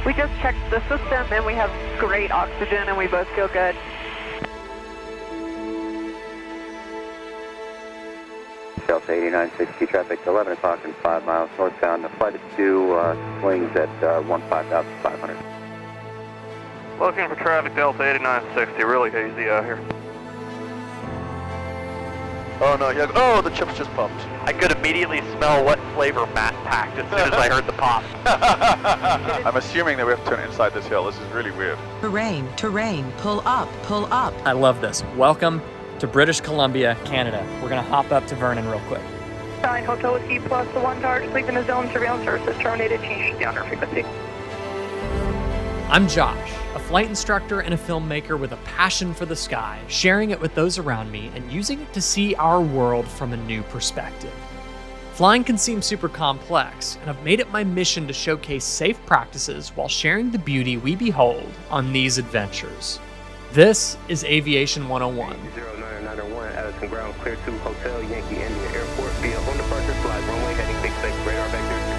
We just checked the system and we have great oxygen and we both feel good. Delta 8960 traffic, 11 o'clock and 5 miles northbound. The flight is due, swings at 15,500. Looking for traffic, Delta 8960, really hazy out here. Oh no, yeah, oh, the chips just popped. I could immediately smell what flavor Matt packed as soon as I heard the pop. I'm assuming that we have to turn inside this hill. This is really weird. Terrain, pull up. I love this. Welcome to British Columbia, Canada. We're gonna hop up to Vernon real quick. 9 Hotel Whiskey plus the 1 charge, sleep in the zone, surveillance services terminated, change to downward frequency. I'm Josh, a flight instructor and a filmmaker with a passion for the sky, sharing it with those around me and using it to see our world from a new perspective. Flying can seem super complex, and I've made it my mission to showcase safe practices while sharing the beauty we behold on these adventures. This is Aviation 101. 0991, Addison Ground, clear to Hotel Yankee India Airport via home departure flight, runway heading 66, radar vector.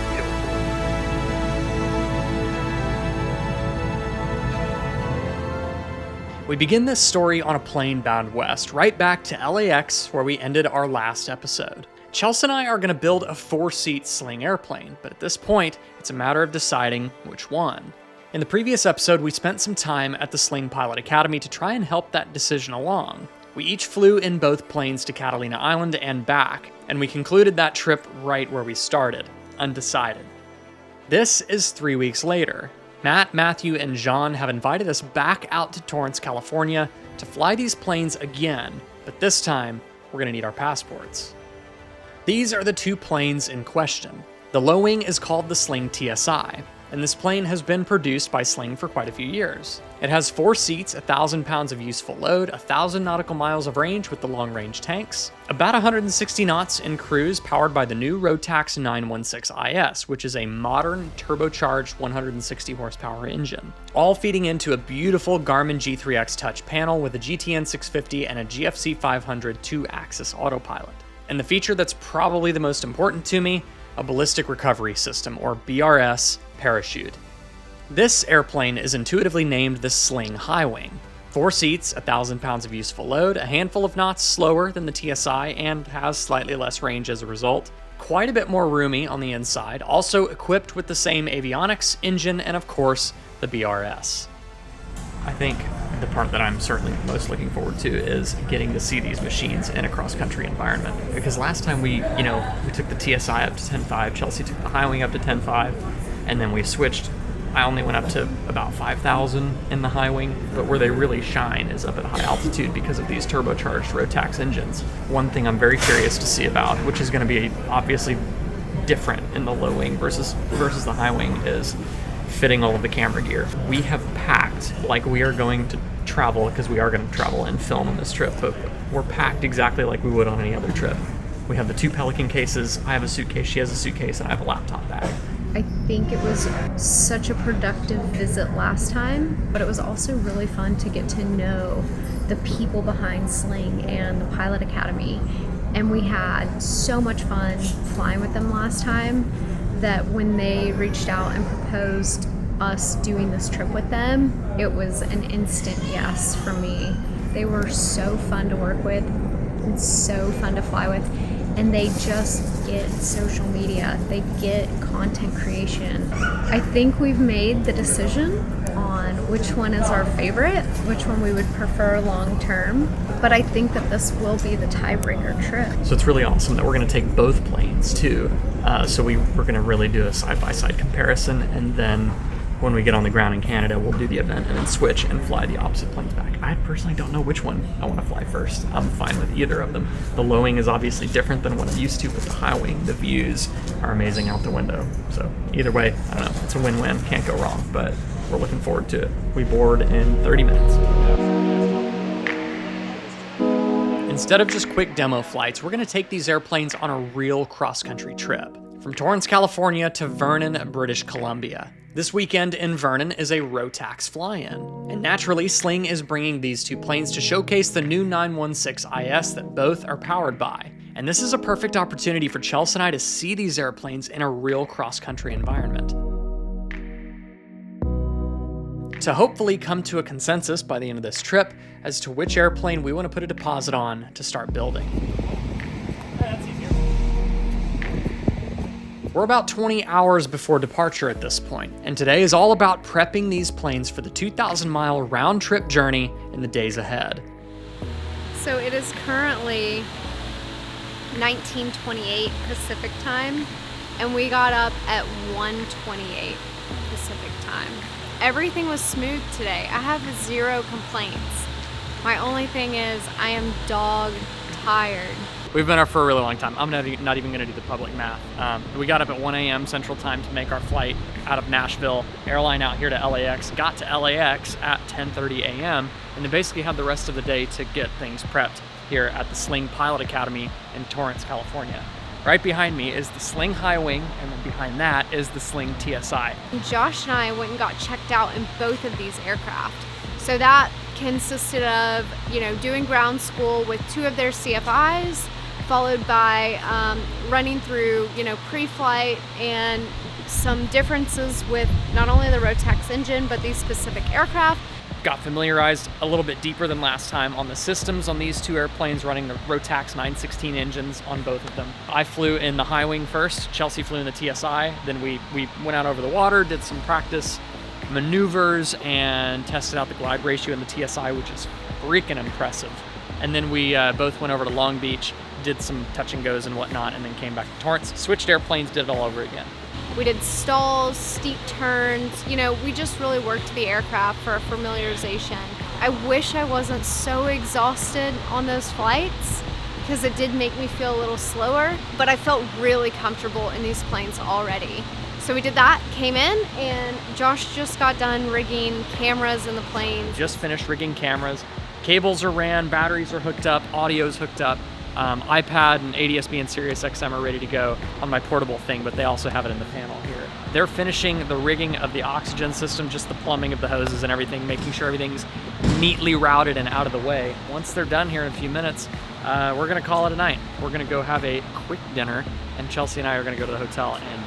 We begin this story on a plane bound west, right back to LAX, where we ended our last episode. Chelsea and I are going to build a 4-seat Sling airplane, but at this point, it's a matter of deciding which one. In the previous episode, we spent some time at the Sling Pilot Academy to try and help that decision along. We each flew in both planes to Catalina Island and back, and we concluded that trip right where we started, undecided. This is 3 weeks later. Matt, Matthew, and John have invited us back out to Torrance, California to fly these planes again, but this time, we're going to need our passports. These are the two planes in question. The low wing is called the Sling TSi, and this plane has been produced by Sling for quite a few years. It has 4 seats, 1,000 pounds of useful load, 1,000 nautical miles of range with the long-range tanks, about 160 knots in cruise powered by the new Rotax 916IS, which is a modern turbocharged 160 horsepower engine, all feeding into a beautiful Garmin G3X touch panel with a GTN 650 and a GFC 500 2-axis autopilot. And the feature that's probably the most important to me, a ballistic recovery system, or BRS, parachute. This airplane is intuitively named the Sling High Wing. 4 seats, 1,000 pounds of useful load, a handful of knots slower than the TSi, and has slightly less range as a result. Quite a bit more roomy on the inside, also equipped with the same avionics, engine, and of course, the BRS. I think the part that I'm certainly most looking forward to is getting to see these machines in a cross-country environment. Because last time we took the TSi up to 10.5, Chelsea took the High Wing up to 10.5, and then we switched. I only went up to about 5,000 in the High Wing, but where they really shine is up at high altitude because of these turbocharged Rotax engines. One thing I'm very curious to see about, which is going to be obviously different in the low wing versus the High Wing, is fitting all of the camera gear. We have packed like we are going to travel, because we are going to travel and film on this trip, but we're packed exactly like we would on any other trip. We have the 2 Pelican cases, I have a suitcase, she has a suitcase, and I have a laptop bag. I think it was such a productive visit last time, but it was also really fun to get to know the people behind Sling and the Pilot Academy. And we had so much fun flying with them last time that when they reached out and proposed us doing this trip with them, it was an instant yes for me. They were so fun to work with and so fun to fly with. And they just get social media, they get content creation. I think we've made the decision on which one is our favorite, which one we would prefer long term, but I think that this will be the tiebreaker trip. So it's really awesome that we're going to take both planes too. So we're going to really do a side-by-side comparison, and then when we get on the ground in Canada, we'll do the event and then switch and fly the opposite planes back. I personally don't know which one I want to fly first. I'm fine with either of them. The low wing is obviously different than what I'm used to, but the high wing, the views are amazing out the window. So either way, I don't know, it's a win-win, can't go wrong, but we're looking forward to it. We board in 30 minutes. Instead of just quick demo flights, we're going to take these airplanes on a real cross-country trip. From Torrance, California to Vernon, British Columbia. This weekend in Vernon is a Rotax fly-in, and naturally Sling is bringing these 2 planes to showcase the new 916IS that both are powered by. And this is a perfect opportunity for Chelsea and I to see these airplanes in a real cross-country environment. to hopefully come to a consensus by the end of this trip as to which airplane we want to put a deposit on to start building. We're about 20 hours before departure at this point, and today is all about prepping these planes for the 2,000-mile round-trip journey in the days ahead. So it is currently 19:28 Pacific time, and we got up at 1:28 Pacific time. Everything was smooth today. I have 0 complaints. My only thing is I am dog tired. We've been up for a really long time. I'm not even gonna do the public math. We got up at 1 a.m. Central Time to make our flight out of Nashville, airline out here to LAX, got to LAX at 10:30 a.m., and then basically had the rest of the day to get things prepped here at the Sling Pilot Academy in Torrance, California. Right behind me is the Sling High Wing, and then behind that is the Sling TSi. Josh and I went and got checked out in both of these aircraft. So that consisted of, doing ground school with 2 of their CFIs, followed by running through, pre-flight and some differences with not only the Rotax engine, but these specific aircraft. Got familiarized a little bit deeper than last time on the systems on these 2 airplanes running the Rotax 916 engines on both of them. I flew in the High Wing first, Chelsea flew in the TSi, then we went out over the water, did some practice maneuvers, and tested out the glide ratio in the TSi, which is freaking impressive. And then we both went over to Long Beach, did some touch and goes and whatnot, and then came back to Torrance, switched airplanes, did it all over again. We did stalls, steep turns, we just really worked the aircraft for familiarization. I wish I wasn't so exhausted on those flights because it did make me feel a little slower, but I felt really comfortable in these planes already. So we did that, came in, and Josh just got done rigging cameras in the planes. Just finished rigging cameras. Cables are ran, batteries are hooked up, audio's hooked up. iPad and ADS-B and Sirius XM are ready to go on my portable thing, but they also have it in the panel here. They're finishing the rigging of the oxygen system, just the plumbing of the hoses and everything, making sure everything's neatly routed and out of the way. Once they're done here in a few minutes, we're gonna call it a night. We're gonna go have a quick dinner, and Chelsea and I are gonna go to the hotel and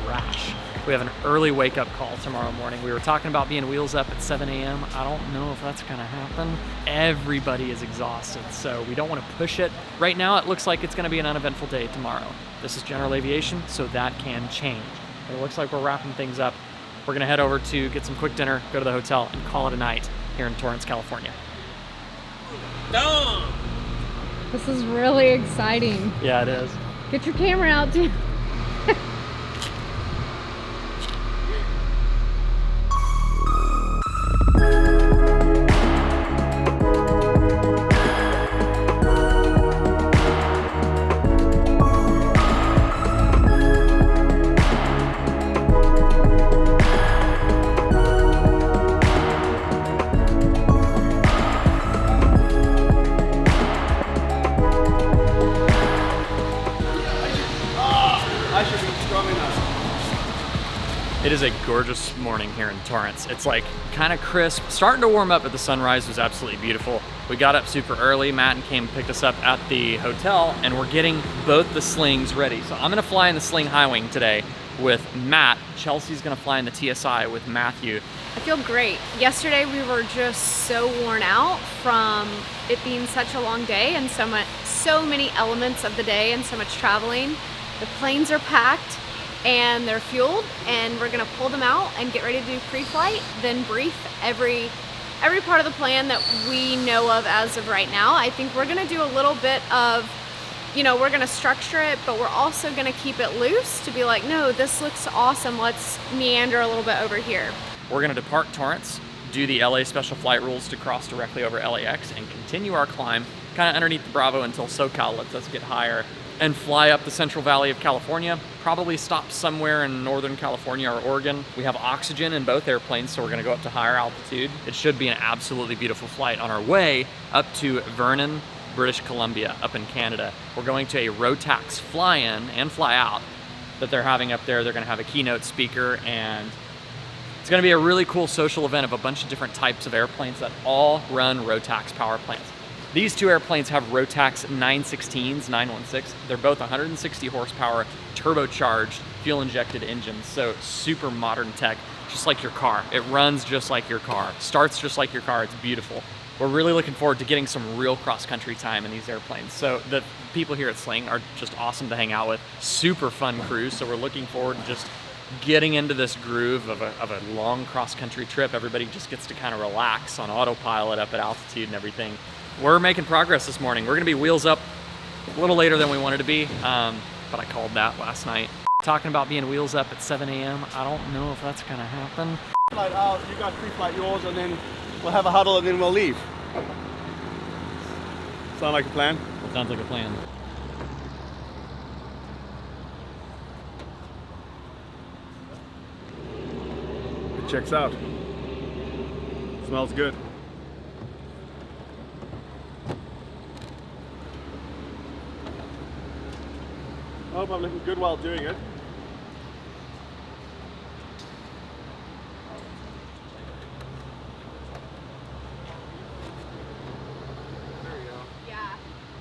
crash. We have an early wake-up call tomorrow morning. We were talking about being wheels up at 7 a.m. I don't know if that's gonna happen. Everybody is exhausted, so we don't wanna push it. Right now, it looks like it's gonna be an uneventful day tomorrow. This is general aviation, so that can change. But it looks like we're wrapping things up. We're gonna head over to get some quick dinner, go to the hotel, and call it a night here in Torrance, California. Done! This is really exciting. Yeah, it is. Get your camera out, dude. It is a gorgeous morning here in Torrance. It's like kind of crisp, starting to warm up, but the sunrise was absolutely beautiful. We got up super early. Matt and Kim picked us up at the hotel, and we're getting both the Slings ready. So I'm gonna fly in the Sling High Wing today with Matt. Chelsea's gonna fly in the TSi with Matthew. I feel great. Yesterday we were just so worn out from it being such a long day and so many elements of the day and so much traveling. The planes are packed and they're fueled, and we're gonna pull them out and get ready to do pre-flight, then brief every part of the plan that we know of as of right now. I think we're gonna do a little bit of, we're gonna structure it, but we're also gonna keep it loose to be like, no, this looks awesome, let's meander a little bit over here. We're gonna depart Torrance, do the LA special flight rules to cross directly over LAX, and continue our climb kind of underneath the Bravo until SoCal lets us get higher, and fly up the Central Valley of California, probably stop somewhere in Northern California or Oregon. We have oxygen in both airplanes, so we're gonna go up to higher altitude. It should be an absolutely beautiful flight on our way up to Vernon, British Columbia, up in Canada. We're going to a Rotax fly-in and fly-out that they're having up there. They're gonna have a keynote speaker, and it's gonna be a really cool social event of a bunch of different types of airplanes that all run Rotax power plants. These two airplanes have Rotax 916s, 916. They're both 160 horsepower, turbocharged, fuel-injected engines, so super modern tech, just like your car. It runs just like your car, starts just like your car. It's beautiful. We're really looking forward to getting some real cross-country time in these airplanes. So the people here at Sling are just awesome to hang out with. Super fun crews, so we're looking forward to just getting into this groove of a long cross-country trip. Everybody just gets to kind of relax on autopilot up at altitude and everything. We're making progress this morning. We're gonna be wheels up a little later than we wanted to be, but I called that last night. Talking about being wheels up at 7 a.m., I don't know if that's gonna happen. Flight out, you guys pre-flight yours, and then we'll have a huddle and then we'll leave. Sound like a plan? Sounds like a plan. It checks out. Smells good. I hope I'm looking good while doing it.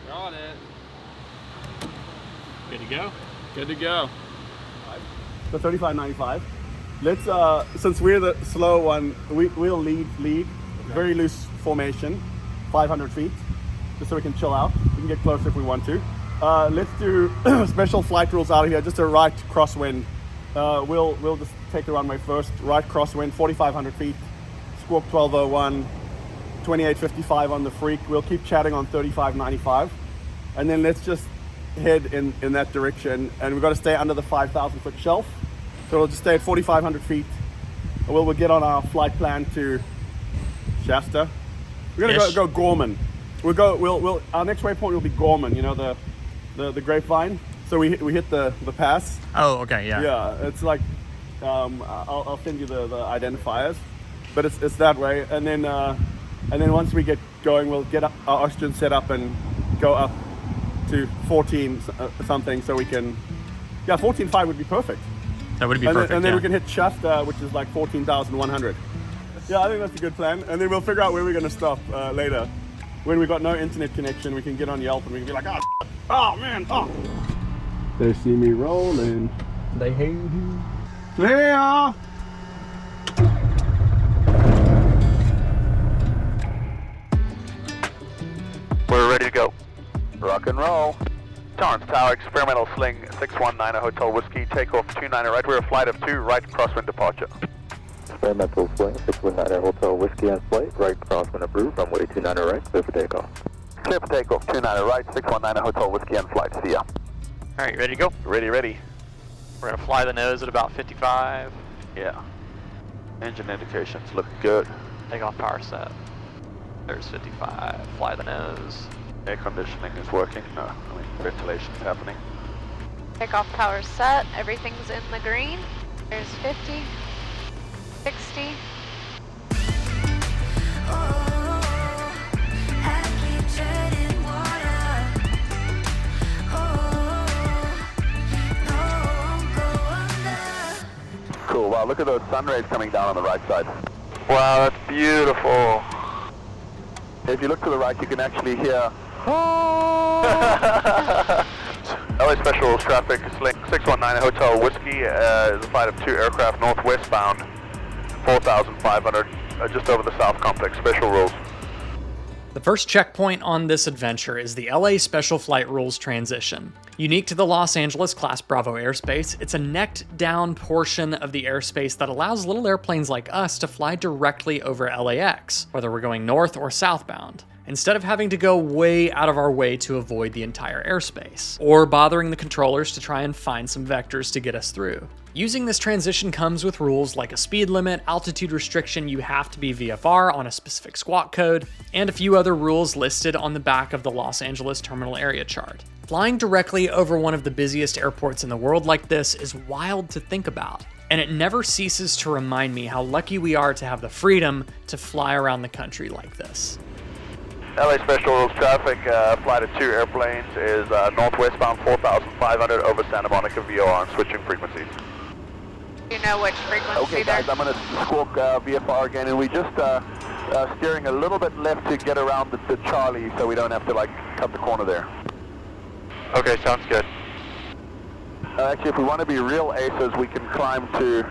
Got it. Good to go? Good to go. So 35.95. Let's, since we're the slow one, we'll lead. Very loose formation, 500 feet, just so we can chill out. We can get closer if we want to. Let's do special flight rules out of here. Just a right crosswind. We'll just take the runway first. Right crosswind, 4,500 feet. Squawk 1201, 2855 on the freak. We'll keep chatting on 3595, and then let's just head in that direction. And we've got to stay under the 5,000 foot shelf. So we'll just stay at 4,500 feet. And we'll get on our flight plan to Shasta. We're gonna go Gorman. We'll our next waypoint will be Gorman. You know the grapevine. So we hit the pass. Oh, okay, yeah. Yeah, it's like I'll send you the identifiers, but it's that way. And then once we get going, we'll get our oxygen set up and go up to 14 something, so we can. Yeah, 14.5 would be perfect. That would be perfect. And then we can hit Shasta, which is like 14,100. Yeah, I think that's a good plan. And then we'll figure out where we're going to stop later. When we've got no internet connection, we can get on Yelp and we can be like, oh man, oh. They see me rolling. They hate you. Yeah. We're ready to go. Rock and roll. Torrance Tower, experimental Sling 619 Hotel Whiskey, takeoff 29 right. We're a flight of 2, right crosswind departure. Experimental Sling 619 Hotel Whiskey on flight, right crosswind approved, runway 29 right, clear for takeoff. Clear for takeoff 29 right, 619 Hotel Whiskey on flight, see ya. Alright, you ready to go? Ready. We're gonna fly the nose at about 55. Yeah. Engine indications look good. Takeoff power set. There's 55. Fly the nose. Air conditioning is working. Ventilation is happening. Takeoff power set. Everything's in the green. There's 50, 60. Cool. Wow, look at those sun rays coming down on the right side. Wow, that's beautiful. If you look to the right, you can actually hear. LA Special Rules traffic, Sling 619 Hotel Whiskey is a flight of 2 aircraft northwestbound, 4,500, just over the South Complex. Special Rules. The first checkpoint on this adventure is the LA Special Flight Rules transition. Unique to the Los Angeles Class Bravo airspace, it's a necked-down portion of the airspace that allows little airplanes like us to fly directly over LAX, whether we're going north or southbound, instead of having to go way out of our way to avoid the entire airspace, or bothering the controllers to try and find some vectors to get us through. Using this transition comes with rules like a speed limit, altitude restriction, you have to be VFR on a specific squawk code, and a few other rules listed on the back of the Los Angeles Terminal Area Chart. Flying directly over one of the busiest airports in the world like this is wild to think about, and it never ceases to remind me how lucky we are to have the freedom to fly around the country like this. LA Special Rules traffic, flight of 2 airplanes is northwestbound 4,500 over Santa Monica VOR on switching frequencies. You know which frequency Okay guys, I'm going to squawk VFR again, and we just Steering a little bit left to get around the Charlie so we don't have to like cut the corner there. Okay, sounds good. Actually, if we want to be real aces, we can climb to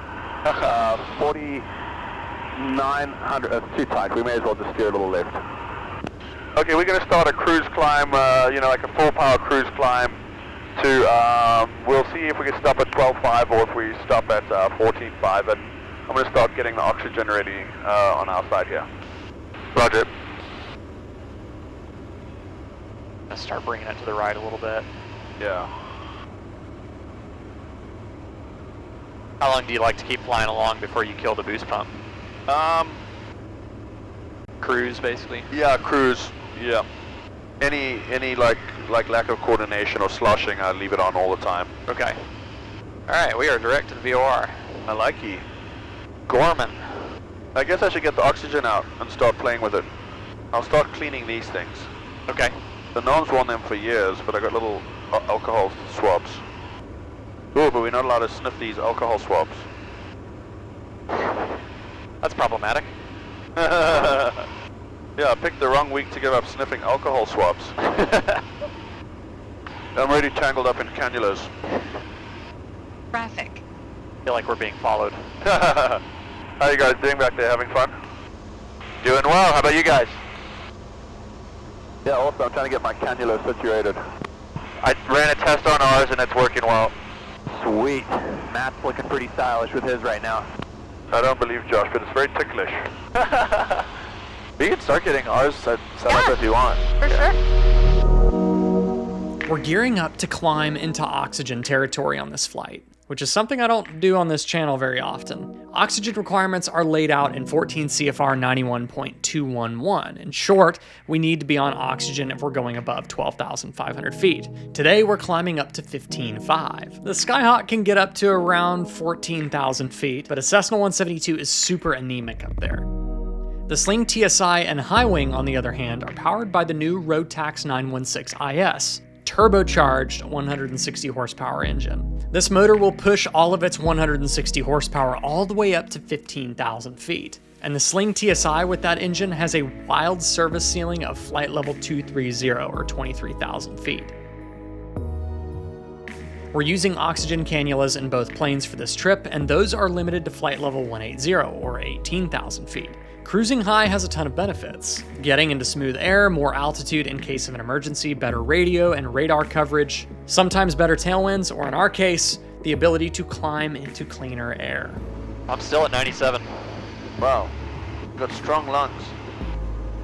4,900. That's too tight. We may as well just steer a little left. Okay, we're going to start a cruise climb, like a full power cruise climb to, we'll see if we can stop at 12.5 or if we stop at 14.5, and I'm going to start getting the oxygen ready on our side here. Roger. Let's start bringing it to the right a little bit. Yeah. How long do you like to keep flying along before you kill the boost pump? Cruise, basically? Yeah, cruise, yeah. Any like lack of coordination or sloshing, I leave it on all the time. Okay. Alright, we are direct to the VOR. I like you. Gorman. I guess I should get the oxygen out and start playing with it. I'll start cleaning these things. Okay. So no one's worn them for years, but I got little alcohol swabs. Ooh, but we're not allowed to sniff these alcohol swabs. That's problematic. Yeah, I picked the wrong week to give up sniffing alcohol swabs. I'm already tangled up in cannulas. Traffic. I feel like we're being followed. How you guys doing back there? Having fun? Doing well. How about you guys? Yeah, also I'm trying to get my cannula situated. I ran a test on ours and it's working well. Sweet. Matt's looking pretty stylish with his right now. I don't believe Josh, but it's very ticklish. We can start getting ours set up if you want. For sure. We're gearing up to climb into oxygen territory on this flight, which is something I don't do on this channel very often. Oxygen requirements are laid out in 14 CFR 91.211. In short, we need to be on oxygen if we're going above 12,500 feet. Today, we're climbing up to 15.5. The Skyhawk can get up to around 14,000 feet, but a Cessna 172 is super anemic up there. The Sling TSi and Highwing, on the other hand, are powered by the new Rotax 916 IS, turbocharged 160 horsepower engine. This motor will push all of its 160 horsepower all the way up to 15,000 feet. And the Sling TSi with that engine has a wild service ceiling of flight level 230 or 23,000 feet. We're using oxygen cannulas in both planes for this trip, and those are limited to flight level 180 or 18,000 feet. Cruising high has a ton of benefits. Getting into smooth air, more altitude in case of an emergency, better radio and radar coverage, sometimes better tailwinds, or in our case, the ability to climb into cleaner air. I'm still at 97. Wow, you got strong lungs.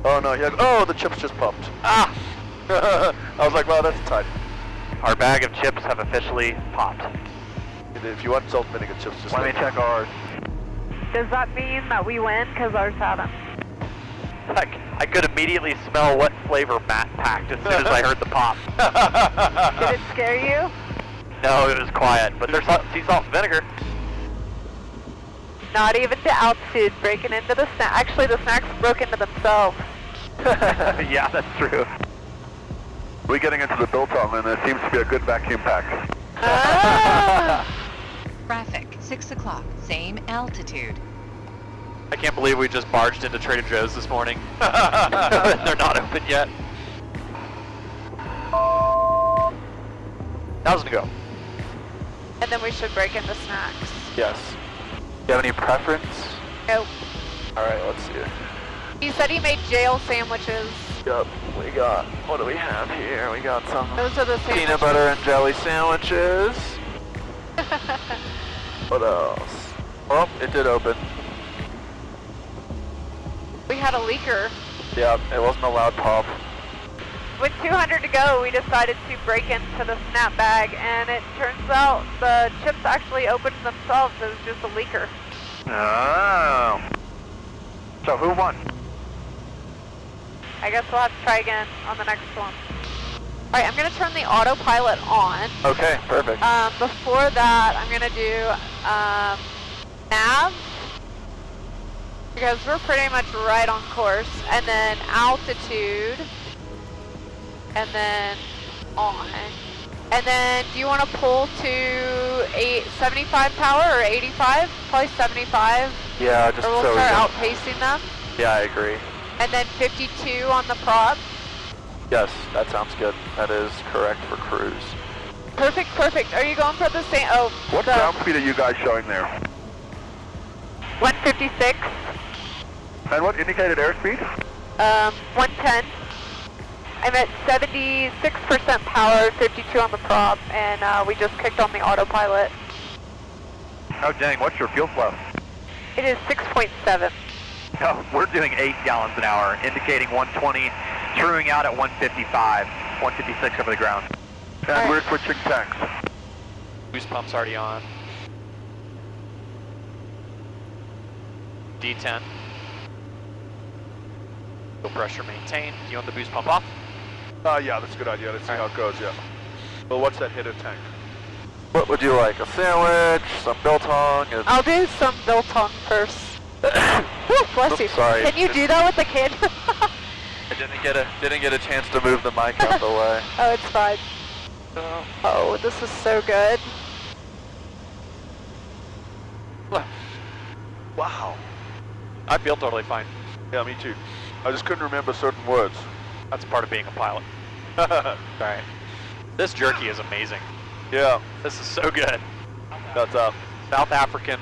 Oh no, the chips just popped. Ah! I was like, wow, that's tight. Our bag of chips have officially popped. If you want salt vinegar chips, just Let me check ours. Does that mean that we win? Because ours haven't. I could immediately smell what flavor Matt packed as soon as I heard the pop. Did it scare you? No, it was quiet, but there's sea salt and vinegar. Not even to altitude, breaking into the snack. Actually, the snacks broke into themselves. Yeah, that's true. We're getting into the biltong, and there seems to be a good vacuum pack. Ah! Traffic, 6 o'clock, same altitude. I can't believe we just barged into Trader Joe's this morning. They're not open yet. 1,000 to go. And then we should break into snacks. Yes. Do you have any preference? Nope. Alright, let's see. He said he made jail sandwiches. Yep, we got, what do we have here? We got some Those are the sandwiches. peanut butter and jelly sandwiches. What else? Oh, it did open. We had a leaker. Yeah, it wasn't a loud pop. With 200 to go, we decided to break into the snap bag, and it turns out the chips actually opened themselves. It was just a leaker. Oh. So who won? I guess we'll have to try again on the next one. Alright, I'm going to turn the autopilot on. Okay, perfect. Before that, I'm going to do nav, because we're pretty much right on course, and then altitude, and then on. And then do you want to pull to 75 power or 85? Probably 75. Yeah, just or we'll so start we outpacing them. Yeah, I agree. And then 52 on the prop. Yes, that sounds good. That is correct for cruise. Perfect, perfect. Are you going for the same? Oh, What ground speed are you guys showing there? 156. And what indicated airspeed? 110. I'm at 76% power, 52 on the prop, and we just kicked on the autopilot. Oh dang, what's your fuel flow? It is 6.7. Oh, we're doing 8 gallons an hour, indicating 120, truing out at 155, 156 over the ground. And we're switching tanks. Boost pump's already on. D10. Fuel pressure maintained. Do you want the boost pump off? Yeah, that's a good idea. Let's see how it goes, yeah. Well, what's that header tank? What would you like? A sandwich, some biltong? I'll do some biltong first. Whew, bless you. Sorry. Can you do that with the kid? I didn't get a chance to move the mic out the way. Oh, it's fine. Oh, this is so good. Wow. I feel totally fine. Yeah, me too. I just couldn't remember certain words. That's part of being a pilot. Alright. This jerky is amazing. Yeah. This is so good. That's South African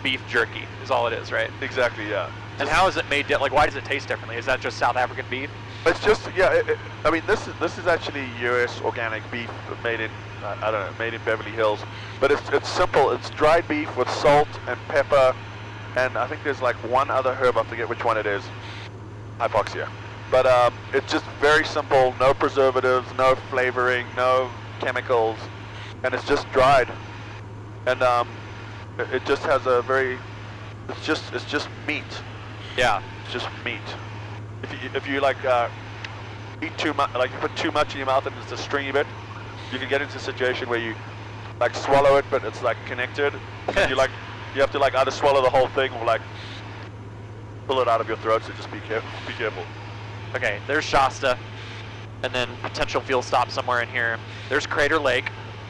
beef jerky is all it is, right? exactly, yeah. And how is it made? Like, why does it taste differently? Is that just South African beef? It's just, yeah, I mean, this is actually U.S. organic beef made in, I don't know, made in Beverly Hills. But it's simple. It's dried beef with salt and pepper, and I think there's like one other herb, I forget which one it is. Hypoxia. But it's just very simple, no preservatives, no flavoring, no chemicals, and it's just dried. And it just has a very, it's just meat. Yeah. It's just meat. If you like eat too much, like you put too much in your mouth and it's a stringy bit, you can get into a situation where you like swallow it, but it's like connected. And you have to like either swallow the whole thing or like pull it out of your throat. So just be careful. Okay, there's Shasta, and then potential fuel stop somewhere in here. There's Crater Lake,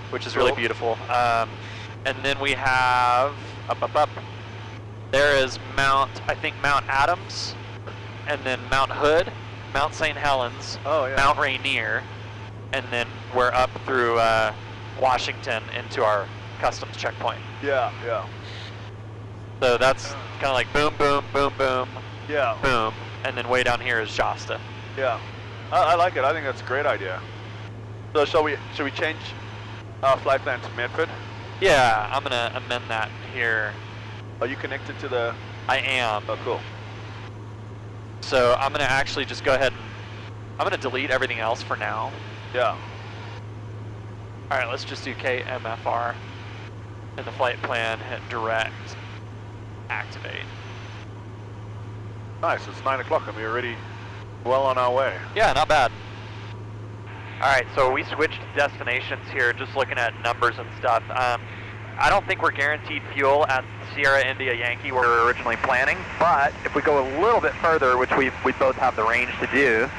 which is really beautiful. And then we have up. There is Mount Adams, and then Mount Hood, Mount St. Helens, Mount Rainier, and then we're up through Washington into our customs checkpoint. Yeah. So that's kind of like boom, boom, boom, boom, Yeah. boom, and then way down here is Shasta. Yeah. I like it. I think that's a great idea. So should we change our flight plan to Medford? Yeah, I'm gonna amend that here. Are you connected to the? I am. Oh, cool. So I'm gonna actually just go ahead and I'm gonna delete everything else for now. Yeah. All right, let's just do KMFR and the flight plan. Hit direct, activate. Nice. It's 9 o'clock and we're already well on our way. Yeah, not bad. All right, so we switched destinations here, just looking at numbers and stuff. I don't think we're guaranteed fuel at Sierra India Yankee where we were originally planning, but if we go a little bit further, which we both have the range to do,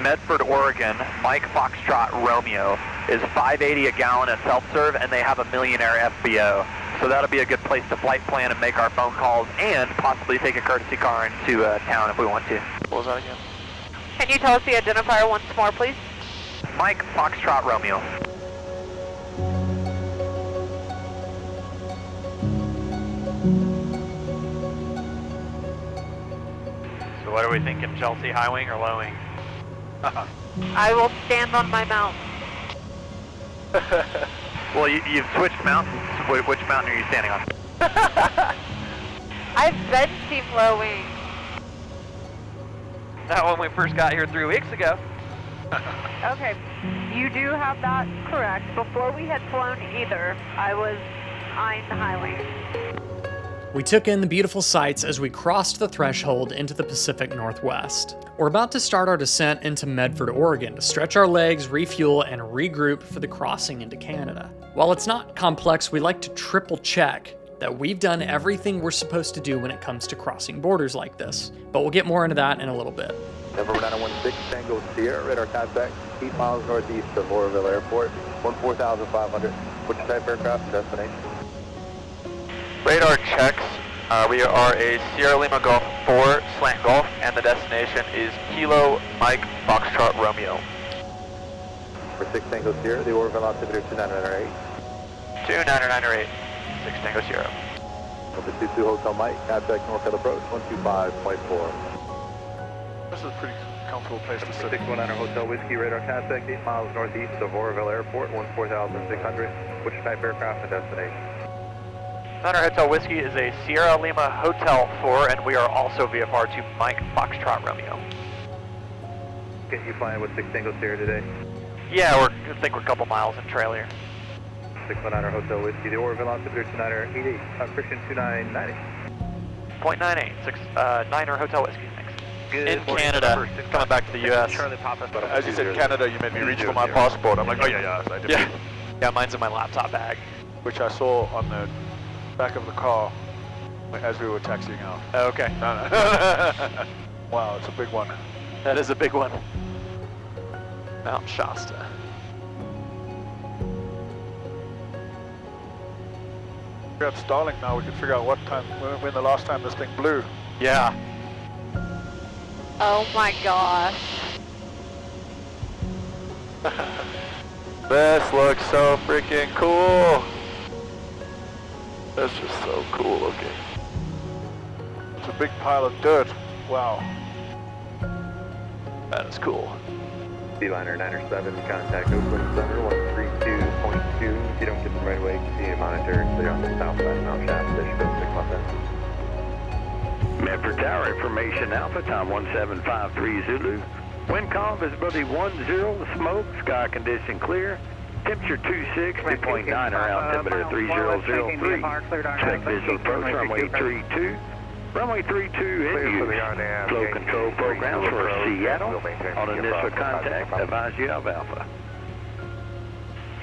Medford, Oregon, Mike Foxtrot Romeo is $5.80 a gallon at self-serve, and they have a Millionaire FBO. So that'll be a good place to flight plan and make our phone calls, and possibly take a courtesy car into town if we want to. What was that again? Can you tell us the identifier once more, please? Mike Foxtrot Romeo. So what are we thinking, Chelsea, high wing or low wing? I will stand on my mount. Well, you've switched mountains. Which mountain are you standing on? I've been team low wing. Not when we first got here 3 weeks ago. Okay, you do have that correct. Before we had flown either, I was eyeing the high wing. We took in the beautiful sights as we crossed the threshold into the Pacific Northwest. We're about to start our descent into Medford, Oregon to stretch our legs, refuel, and regroup for the crossing into Canada. While it's not complex, we like to triple check that we've done everything we're supposed to do when it comes to crossing borders like this. But we'll get more into that in a little bit. November 916 Tango Sierra, radar contact 8 miles northeast of Laurelville Airport, 14,500. What's your type aircraft and destination? Radar checks. We are a Sierra Lima Golf 4 Slant Golf, and the destination is Kilo Mike Foxtrot Romeo. For 6 Tango Sierra, the Orville altimeter 2908. 2908, 6 Tango Sierra. Over 22 Hotel Mike, contact Northfield approach 125.4. This is a pretty comfortable place to sit. 619 Hotel Whiskey, radar contact 8 miles northeast of Oroville Airport, 14,600. Which type aircraft and destination? 9 Hotel Whiskey is a Sierra Lima Hotel 4, and we are also VFR to Mike Foxtrot Romeo. Okay, you flying with 6 Tango Sierra today? Yeah, I think we're a couple miles in trail here. 619 Hotel Whiskey, the Orville altimeter 2988, Christian 2990. 0.98, 9 Hotel Whiskey, thanks. Good In Canada, coming back to the U.S. Charlie Papa. As you said Canada, you made me reach for my passport. I'm like, oh yeah, I did. Yeah, mine's in my laptop bag. Which I saw on the back of the car as we were taxiing out. Okay. No. Wow, it's a big one. That is a big one. Mount Shasta. We got Starlink now. We can figure out when the last time this thing blew. Yeah. Oh my gosh. This looks so freaking cool. That's just so cool looking. It's a big pile of dirt. Wow. That is cool. Sealiner 907, contact Oakland Center 132.2. If you don't get them right away, continue to monitor and clear on the south side of Mount Shasta. Should go 6 months in. Medford Tower information, Alpha, time 1753 Zulu. Wind calm, visibility 10, smoke, sky condition clear. Temperature 26, midpoint 9, altimeter 3003. Expect visual approach, runway 32. Runway 32 in use. Flow control programs for Seattle. On initial contact, advise you of Alpha.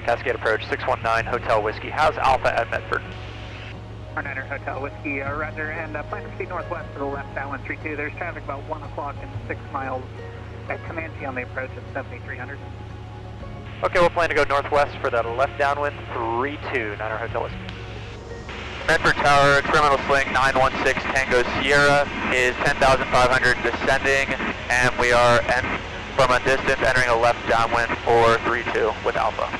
Cascade approach, 619 Hotel Whiskey. How's Alpha at Medford? 49er Hotel Whiskey, roger, and plan to proceed northwest to the left, downwind 32. There's traffic about 1 o'clock and 6 miles at Comanche on the approach at 7300. Okay, we'll plan to go northwest for the left downwind 32, 9 Hotel Whiskey. Medford Tower, Criminal Sling 916 Tango Sierra is 10,500 descending, and we are from a distance entering a left downwind for 32 with Alpha.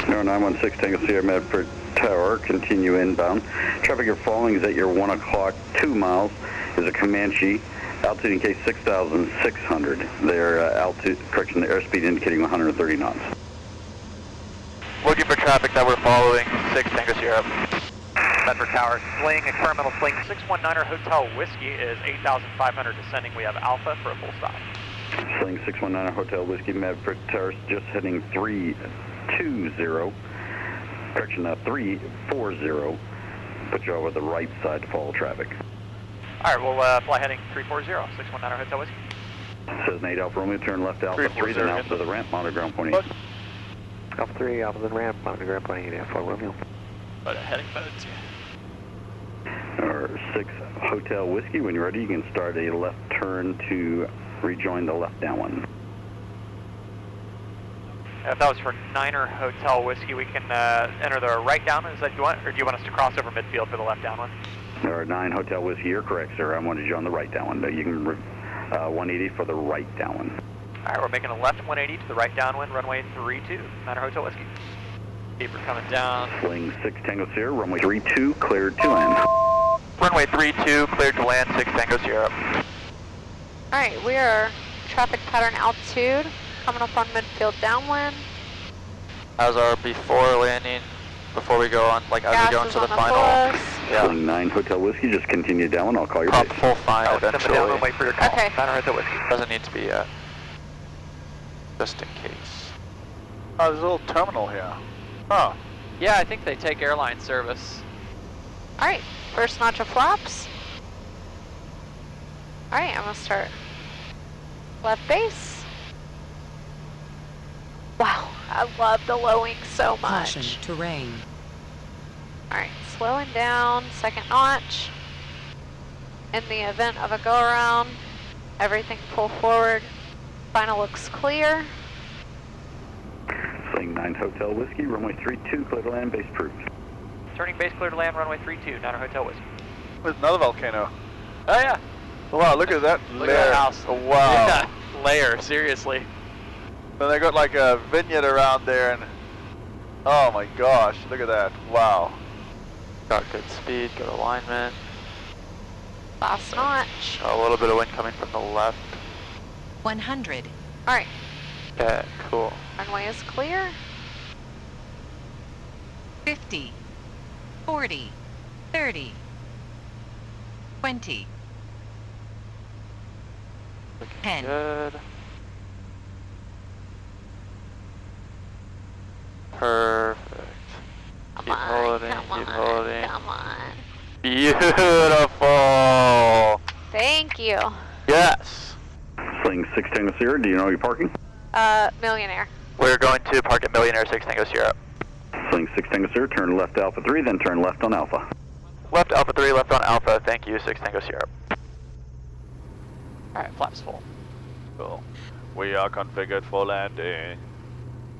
916 Tango Sierra, Medford Tower, continue inbound. Traffic you're following is at your 1 o'clock, 2 miles is a Comanche. Altitude indicates 6,600. Their the airspeed indicating 130 knots. Looking for traffic that we're following, 6 Tango Sierra. Medford Tower, Sling, Terminal Sling 619er Hotel Whiskey is 8,500 descending. We have Alpha for a full stop. Sling 619er Hotel Whiskey, Medford Tower, just heading 320. Correction, 340. Put you over the right side to follow traffic. All right, we'll fly heading 340, 619er Hotel Whiskey. Says Nate Alpha Romeo, turn left Alpha 3, then Alpha to the ramp, monitor ground point 8. Alpha 3, Alpha to the ramp, monitor ground point 8, Alpha Romeo. But heading boats. Or 6 Hotel Whiskey, when you're ready, you can start a left turn to rejoin the left downwind. If that was for 9er Hotel Whiskey, we can enter the right downwind. Is that you want, or do you want us to cross over midfield for the left downwind? Or 9 Hotel Whiskey, you're correct, sir. I wanted you on the right downwind. You can 180 for the right downwind. All right, we're making a left 180 to the right downwind, runway 32, 9er Hotel Whiskey. Keep her coming down. Sling 6 Tango Sierra, runway 32, cleared to land. Runway 32, cleared to land, 6 Tango Sierra. All right, we are traffic pattern altitude, coming up on midfield downwind. How's our before landing, before we go on, like as we go into the final? Yeah. Sling 9 Hotel Whiskey, just continue down, I'll call your base. Full final eventually. Down and wait for your call. Okay. 9er Hotel Whiskey. Doesn't need to be yet. Just in case. Oh, there's a little terminal here. Oh. Yeah, I think they take airline service. All right, first notch of flaps. All right, I'm gonna start left base. Wow, I love the low wing so much. Caution, terrain. All right, slowing down, second notch. In the event of a go around, everything pull forward. Final looks clear. Sling 9 Hotel Whiskey, runway 32, clear to land, base approved. Turning base clear to land, runway 32, 9er Hotel Whiskey. There's another volcano. Oh yeah. Wow, look at that Look layer. at that house. Oh, wow. Yeah, layer, seriously. And they got like a vineyard around there, and oh my gosh, look at that. Wow. Got good speed, good alignment. Last notch. A little bit of wind coming from the left. 100. All right. Okay, cool. Runway is clear. 50. 40. 30. 20. Looking 10. good. Perfect. Come Keep on, holding, come keep on, holding. come on. Beautiful. Thank you. Yes. Sling 6 Tango Sierra, do you know you're parking? Millionaire. We're going to park at Millionaire 6 Tango Sierra. Sling 6 Tango Sierra, turn left Alpha 3, then turn left on Alpha. Left Alpha 3, left on Alpha. Thank you, 6 Tango Sierra. Alright, flaps full. Cool. We are configured for landing.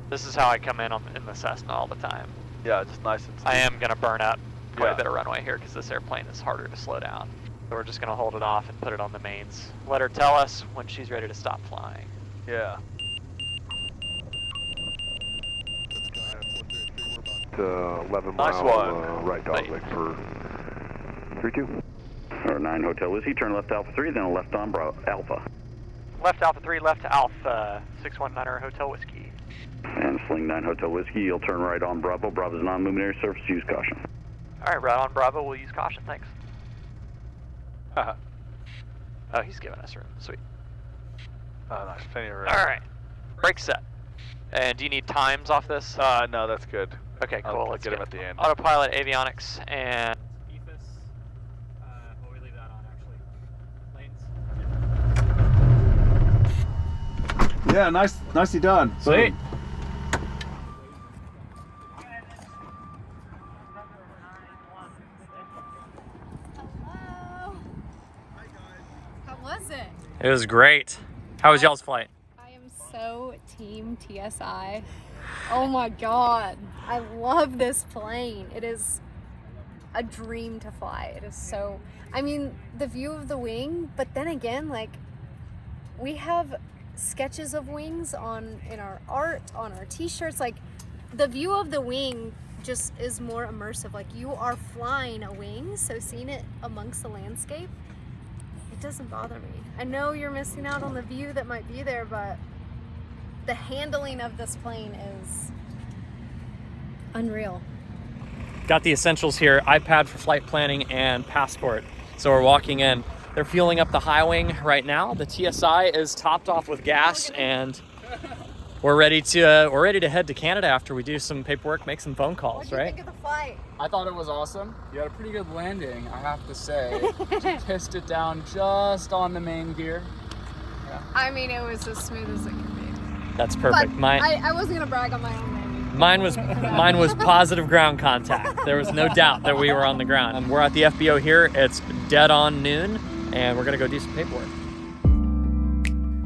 This is how I come in in the Cessna all the time. Yeah, just nice and I am going to burn up quite Yeah. a bit of runway here because this airplane is harder to slow down. So we're just going to hold it off and put it on the mains. Let her tell us when she's ready to stop flying. Yeah. 11 Nice mile one. right dogleg for 32. Or 9 Hotel Whiskey, turn left Alpha 3, then left on Alpha. Left Alpha 3, left Alpha 619er Hotel Whiskey. And Sling 9 Hotel Whiskey, you'll turn right on Bravo. Bravo's non-luminary surface, use caution. Alright, right on Bravo, we'll use caution, thanks. Oh, he's giving us room, sweet. Oh, nice, plenty of room. Alright, brake set. And do you need times off this? No, that's good. Okay, cool, let's get him at the end. Autopilot, avionics, and... will we leave that on, actually? Lanes? Yeah, nicely done. Sweet. Hello. How was it? It was great. How was y'all's flight? I am so team TSI. Oh my god. I love this plane. It is a dream to fly. It is so, I mean, the view of the wing, but then again, like, we have sketches of wings in our art, on our t-shirts. Like, the view of the wing just is more immersive. Like, you are flying a wing, so seeing it amongst the landscape, it doesn't bother me. I know you're missing out on the view that might be there, but the handling of this plane is unreal. Got the essentials here, iPad for flight planning and passport. So we're walking in. They're fueling up the high wing right now. The TSI is topped off with gas, and we're ready to head to Canada after we do some paperwork, make some phone calls, What do you right? think of the flight? I thought it was awesome. You had a pretty good landing, I have to say. You pissed it down just on the main gear. Yeah. I mean, it was as smooth as it could be. That's perfect. But I wasn't gonna brag on my own landing. Mine was positive ground contact. There was no doubt that we were on the ground. We're at the FBO here. It's dead on noon, and we're gonna go do some paperwork.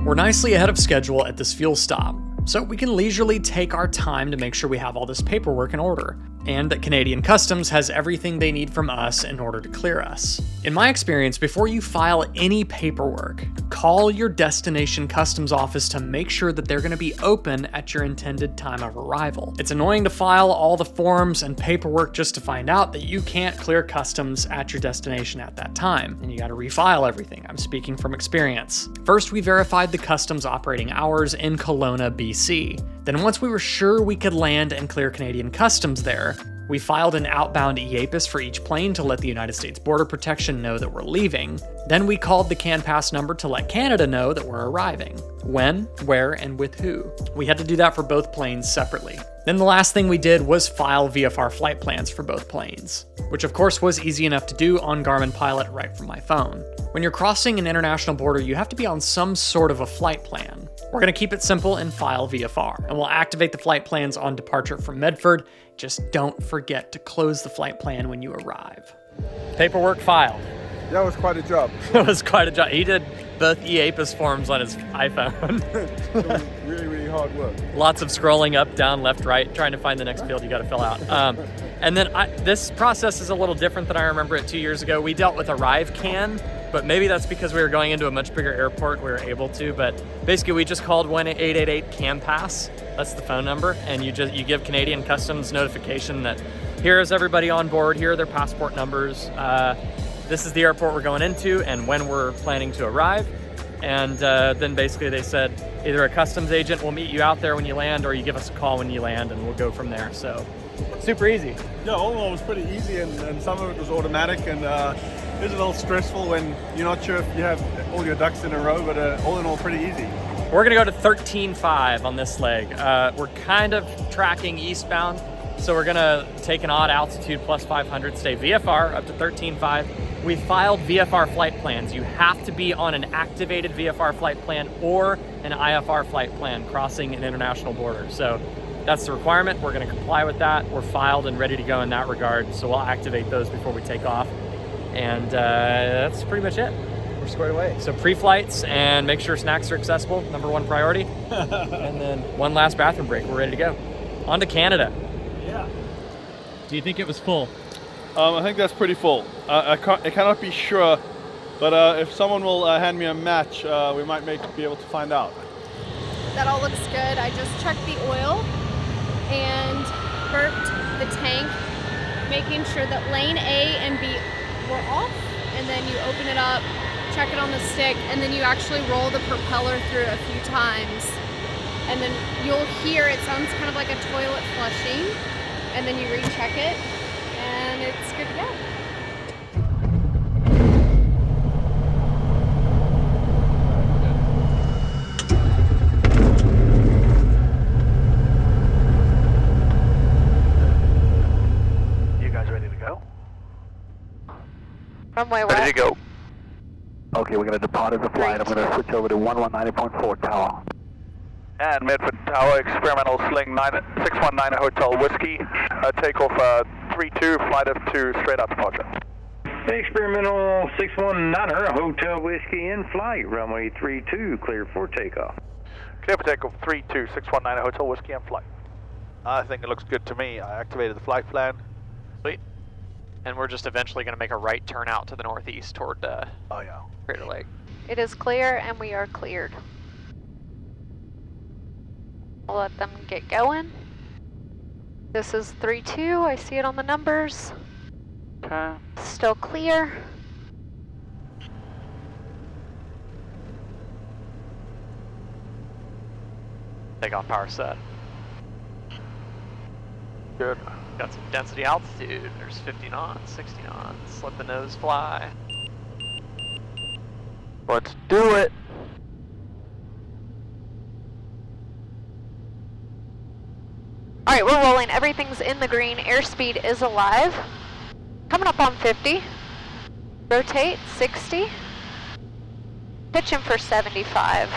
We're nicely ahead of schedule at this fuel stop, so we can leisurely take our time to make sure we have all this paperwork in order, and that Canadian Customs has everything they need from us in order to clear us. In my experience, before you file any paperwork, call your destination customs office to make sure that they're going to be open at your intended time of arrival. It's annoying to file all the forms and paperwork just to find out that you can't clear customs at your destination at that time, and you got to refile everything. I'm speaking from experience. First, we verified the customs operating hours in Kelowna, BC. Then once we were sure we could land and clear Canadian Customs there, we filed an outbound EAPIS for each plane to let the United States Border Protection know that we're leaving. Then we called the CanPass number to let Canada know that we're arriving. When, where, and with who. We had to do that for both planes separately. Then the last thing we did was file VFR flight plans for both planes, which of course was easy enough to do on Garmin Pilot right from my phone. When you're crossing an international border, you have to be on some sort of a flight plan. We're gonna keep it simple and file VFR, and we'll activate the flight plans on departure from Medford. Just don't forget to close the flight plan when you arrive. Paperwork filed. That was quite a job. It was quite a job. He did both EAPIS forms on his iPhone. It was really, really hard work. Lots of scrolling up, down, left, right, trying to find the next field you got to fill out. And then this process is a little different than I remember it 2 years ago. We dealt with ArriveCAN but maybe that's because we were going into a much bigger airport, we were able to, but basically we just called 1-888-CAM-PASS. That's the phone number, and you give Canadian Customs notification that here's everybody on board, here are their passport numbers, this is the airport we're going into and when we're planning to arrive. And then basically they said either a customs agent will meet you out there when you land, or you give us a call when you land, and we'll go from there. So super easy. Yeah, all in all it was pretty easy, and some of it was automatic, and it's a little stressful when you're not sure if you have all your ducks in a row, but all in all pretty easy. We're gonna go to 13.5 on this leg. We're kind of tracking eastbound, so we're gonna take an odd altitude plus 500, stay VFR up to 13.5. We filed VFR flight plans. You have to be on an activated VFR flight plan or an IFR flight plan crossing an international border. So that's the requirement. We're gonna comply with that. We're filed and ready to go in that regard. So we'll activate those before we take off. And that's pretty much it. We're squared away. So pre-flights and make sure snacks are accessible, #1 priority. And then one last bathroom break. We're ready to go. On to Canada. Yeah. Do you think it was full? I think that's pretty full. I cannot be sure, but if someone will hand me a match, we might be able to find out. That all looks good. I just checked the oil and burped the tank, making sure that lane A and B were off, and then you open it up, check it on the stick, and then you actually roll the propeller through a few times, and then you'll hear it sounds kind of like a toilet flushing, and then you recheck it, and it's good to go. You guys ready to go? Runway west. Ready to go. Okay, we're going to depart as a flight. I'm going to switch over to 119.4 tower. And Medford Tower, experimental Sling 619 Hotel Whiskey, takeoff 32, flight of 2, straight out departure. Experimental 619 Hotel Whiskey in flight, runway 32, clear for takeoff. Clear for takeoff 32, 619 Hotel Whiskey in flight. I think it looks good to me. I activated the flight plan. Sweet. And we're just eventually going to make a right turn out to the northeast toward Crater Lake. It is clear and we are cleared. I'll let them get going. This is 32, I see it on the numbers. Okay. Still clear. Takeoff power set. Good. Got some density altitude. There's 50 knots, 60 knots. Let the nose fly. Let's do it. All right, we're rolling. Everything's in the green. Airspeed is alive. Coming up on 50. Rotate, 60. Pitching for 75.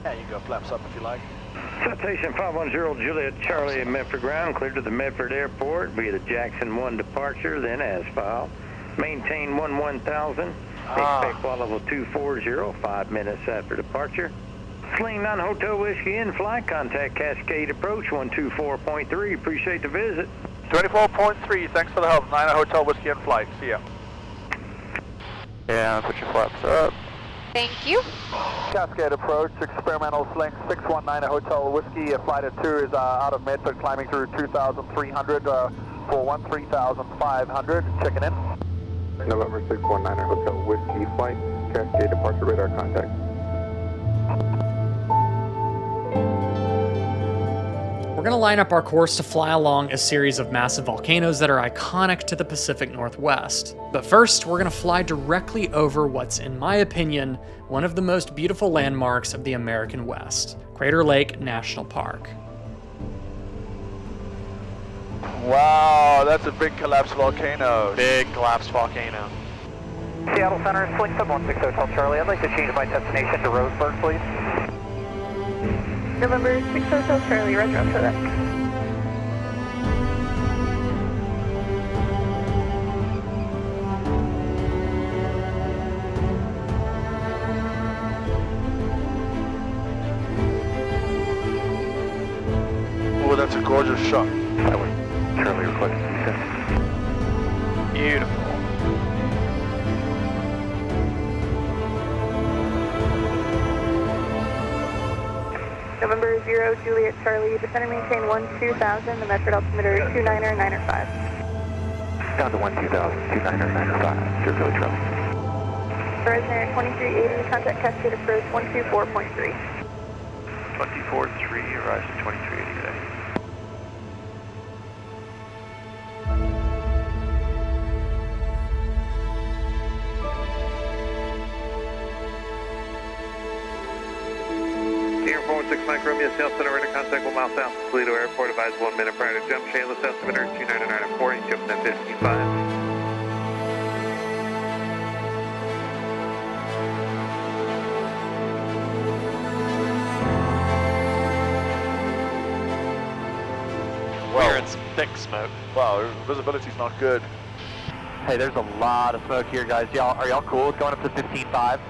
Yeah, you can go flaps up if you like. Citation 510 Juliet Charlie Medford ground, cleared to the Medford Airport via the Jackson 1 departure, then as filed. Maintain 1000. Expect flight level 240, 5 minutes after departure. Sling 9 Hotel Whiskey in flight, contact Cascade Approach 124.3. Appreciate the visit. 24.3, thanks for the help. 9 Hotel Whiskey in flight. See ya. Yeah, put your flaps up. Thank you. Cascade Approach, experimental Sling 619 Hotel Whiskey. Flight of 2 is out of Medford, climbing through 2,300 for 13,500. Checking in. November 619 Hotel Whiskey flight, Cascade departure radar contact. We're going to line up our course to fly along a series of massive volcanoes that are iconic to the Pacific Northwest. But first, we're going to fly directly over what's, in my opinion, one of the most beautiful landmarks of the American West, Crater Lake National Park. Wow, that's a big collapsed volcano. Big collapsed volcano. Seattle Center, Sling 716 Hotel Charlie. I'd like to change my destination to Roseburg, please. November 6 Hotel Charlie, roger after that. Oh, that's a gorgeous shot. That was Charlie requesting descent. Beautiful. number 0 Juliet Charlie, descend and maintain 12000, the measured altimeter 299er5. Down to 12000, 299er5, 0 Charlie. Horizon 2380, contact Cascade approach 124.3. 24-3, Horizon 2380 today. Air 416 Mike Romeo, Sail Center, ready to contact 1 mile south of Toledo Airport, advise 1 minute prior to jump, Shayla, altimeter 299.4, you jumping at 15.5. We're in some thick smoke. Wow, visibility's not good. Hey, there's a lot of smoke here, guys. Are y'all cool with going up to 15.5?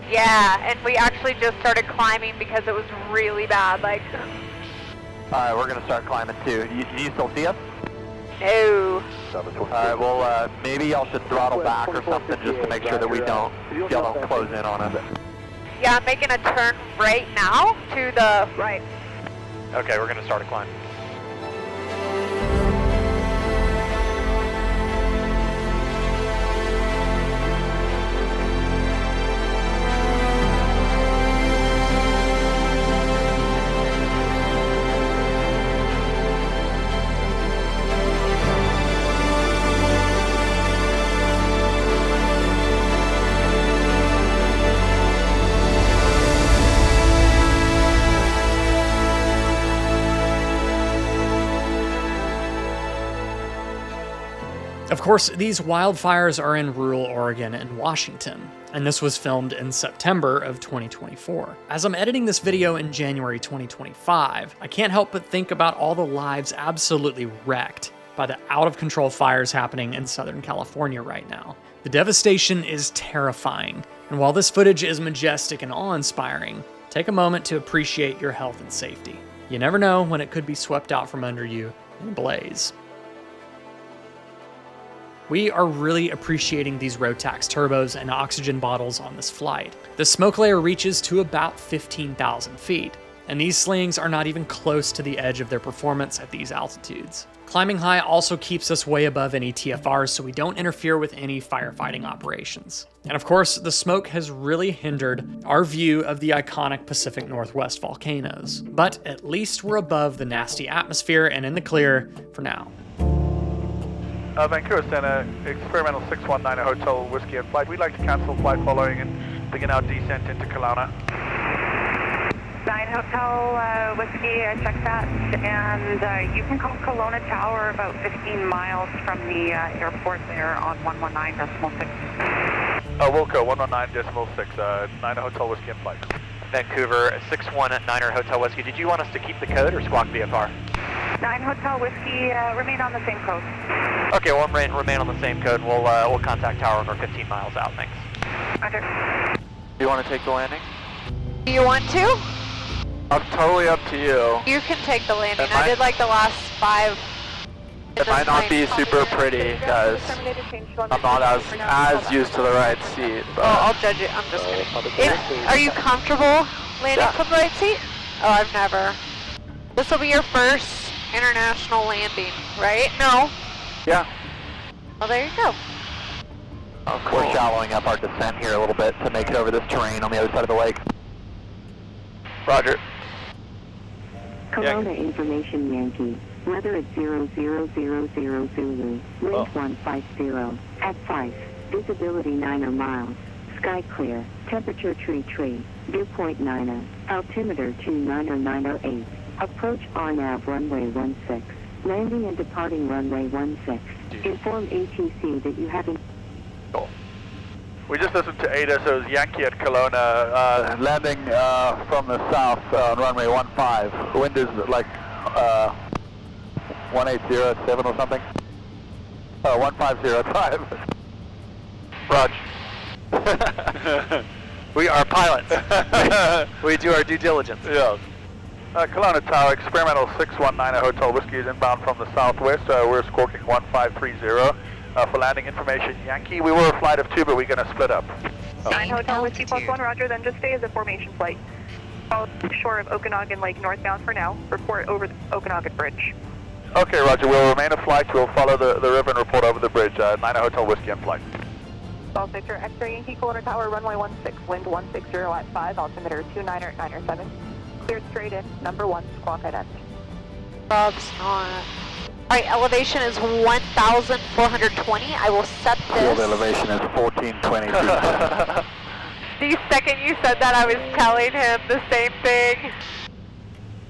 Yeah, and we actually just started climbing because it was really bad. Like, Alright, we're gonna start climbing too. You still see us? no. Alright, well, maybe y'all should throttle back or something just to make sure that y'all don't close in on us. Yeah, I'm making a turn right now to the right. Okay, we're gonna start a climb. Of course, these wildfires are in rural Oregon and Washington, and this was filmed in September of 2024. As I'm editing this video in January 2025, I can't help but think about all the lives absolutely wrecked by the out-of-control fires happening in Southern California right now. The devastation is terrifying, and while this footage is majestic and awe-inspiring, take a moment to appreciate your health and safety. You never know when it could be swept out from under you in a blaze. We are really appreciating these Rotax turbos and oxygen bottles on this flight. The smoke layer reaches to about 15,000 feet, and these slings are not even close to the edge of their performance at these altitudes. Climbing high also keeps us way above any TFRs so we don't interfere with any firefighting operations. And of course, the smoke has really hindered our view of the iconic Pacific Northwest volcanoes. But at least we're above the nasty atmosphere and in the clear for now. Vancouver Center, experimental 619 Hotel Whiskey and flight. We'd like to cancel flight following and begin our descent into Kelowna. 9 Hotel Whiskey, I checked that, and you can call Kelowna Tower about 15 miles from the airport there on 119.6. Wilco, 119.6, 9 Hotel Whiskey and flight. Vancouver, 619er Hotel Whiskey. Did you want us to keep the code or squawk VFR? 9 Hotel Whiskey, remain on the same code. Okay, we'll remain on the same code. We'll contact tower when we're 15 miles out. Thanks. Roger. Do you want to take the landing? Do you want to? Totally up to you. You can take the landing. I did like the last 5. It might not be super pretty, guys. I'm not as used to the right seat. But I'll judge it. I'm just kidding. Are you comfortable landing from the right seat? Oh, I've never. This will be your first international landing, right? No. Yeah. Well, there you go. Oh, cool. We're shallowing up our descent here a little bit to make it over this terrain on the other side of the lake. Roger. Kelowna information Yankee. Weather at 0000 Zulu. Wind 150. At 5. Visibility 9 miles. Sky clear. Temperature tree. Viewpoint 9. Altimeter 29908. Approach RNAV runway 16. Landing and departing runway 16. Inform ATC that you haven't... Cool. We just listened to ADA, so it was Yankee at Kelowna, landing from the south on runway 15. Wind is like 180 at 7 or something. 150 at 5. Raj. We are pilots. We do our due diligence. Yeah. Kelowna Tower, experimental 619 Hotel Whiskey is inbound from the southwest. We're squawking 1530 for landing information Yankee. We were a flight of 2, but we're going to split up. 9 Hotel Whiskey +1, roger, then just stay as a formation flight. Shore of Okanagan Lake northbound for now. Report over the Okanagan Bridge. Okay, roger. We'll remain a flight. We'll follow the river and report over the bridge. 90 Hotel Whiskey in flight. All Victor X-ray Yankee Corner Tower, runway 16, wind 160 at 5, altimeter 29907. Cleared straight in, number 1, squawk head end. Rob's not. Alright, elevation is 1,420. I will set this. Field elevation is 1420 feet. The second you said that, I was telling him the same thing.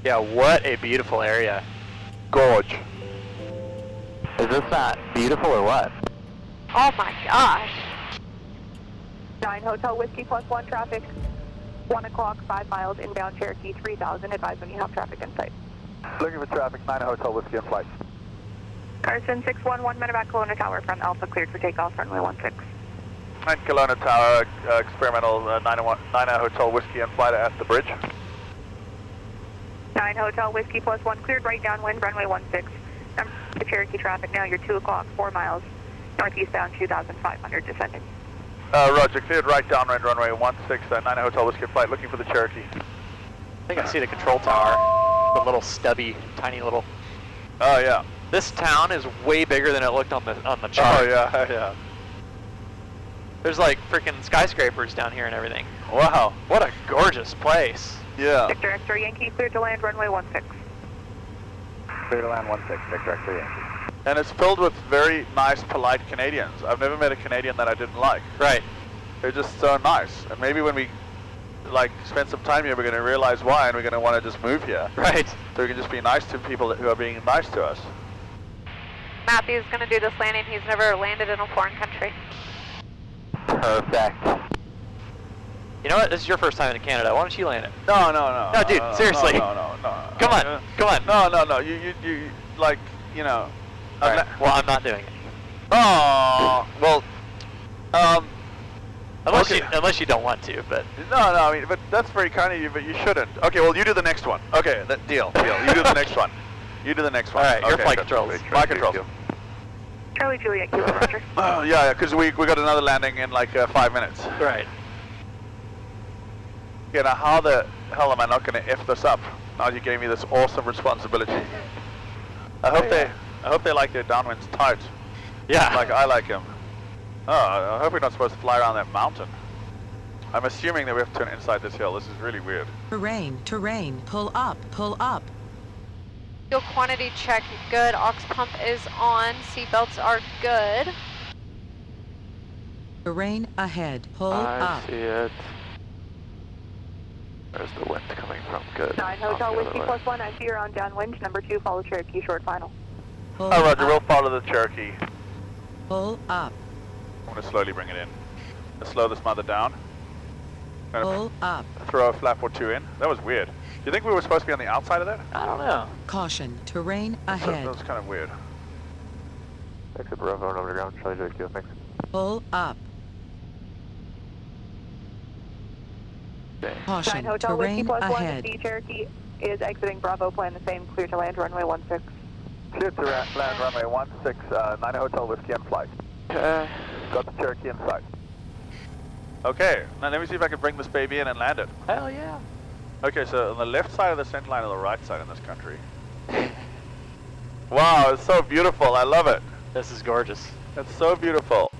Yeah, what a beautiful area. Gorge. Is this not beautiful or what? Oh my gosh. 9 Hotel Whiskey plus 1 traffic. 1 o'clock, 5 miles, inbound Cherokee 3000. Advise when you have traffic in sight. Looking for traffic, 9 Hotel Whiskey in flight. Carson 611, Medevac Kelowna Tower from Alpha, cleared for takeoff, runway 16. 9 Kelowna Tower, experimental 9 Hotel Whiskey in flight at the bridge. 9 Hotel Whiskey plus 1, cleared right downwind, runway 16. Number the Cherokee traffic now, you're 2 o'clock, 4 miles, northeastbound 2,500, descending. Roger, cleared right downwind, runway 16, 9 Hotel Whiskey in flight, looking for the Cherokee. I think I see the control tower. The little stubby, tiny little. Oh yeah. This town is way bigger than it looked on the chart. Oh yeah, yeah. There's like freaking skyscrapers down here and everything. Wow. What a gorgeous place. Yeah. Victor X-ray Yankee, cleared to land, runway 16. Clear to land 16, Victor X-ray Yankee. And it's filled with very nice, polite Canadians. I've never met a Canadian that I didn't like. Right. They're just so nice. And maybe when we spend some time here, we're going to realize why, and we're going to want to just move here. Right. So we can just be nice to people who are being nice to us. Matthew's going to do this landing. He's never landed in a foreign country. Perfect. You know what? This is your first time in Canada. Why don't you land it? No, No, dude, seriously. No. Come on, come on. No. You know. All right. Well, I'm not doing it. Oh. Well, Okay. unless you don't want to, but. No, I mean, but that's very kind of you, but you shouldn't. Okay, well, you do the next one. Okay, deal. You do the next one. You do the next one. All right, your okay, flight controls. My controls. Charlie Juliet, Kilo Roger. Oh, yeah, because we got another landing in like 5 minutes. Right. You know, how the hell am I not going to F this up? Now you gave me this awesome responsibility. I hope they like their downwinds tight. Yeah. Like I like them. Oh, I hope we're not supposed to fly around that mountain. I'm assuming that we have to turn inside this hill. This is really weird. Terrain, pull up. Fuel quantity check, good. Aux pump is on. Seatbelts are good. Terrain ahead, pull I see it. There's the wind coming from. Good. 9 Hotel Whiskey plus 1, I see you're on downwind. Number 2, follow Cherokee short final. Pull Roger, up. we'll follow the Cherokee. Pull up. I'm going to slowly bring it in. Let's slow this mother down. Pull up. Throw a flap or 2 in. That was weird. Do you think we were supposed to be on the outside of that? I don't know. Caution, terrain ahead. That was kind of weird. Exit Bravo, over to ground, Charlie JQ, thanks. Pull up. 9 Caution, Hotel Whiskey terrain plus 1, ahead. the Cherokee is exiting Bravo, plan the same, clear to land, runway 16. Clear to land runway 16, 9 Hotel Whiskey in flight. Okay. Got the Cherokee in sight. Okay, now let me see if I can bring this baby in and land it. Hell yeah. Okay, so on the left side of the center line or the right side in this country? Wow, it's so beautiful. I love it. This is gorgeous. It's so beautiful.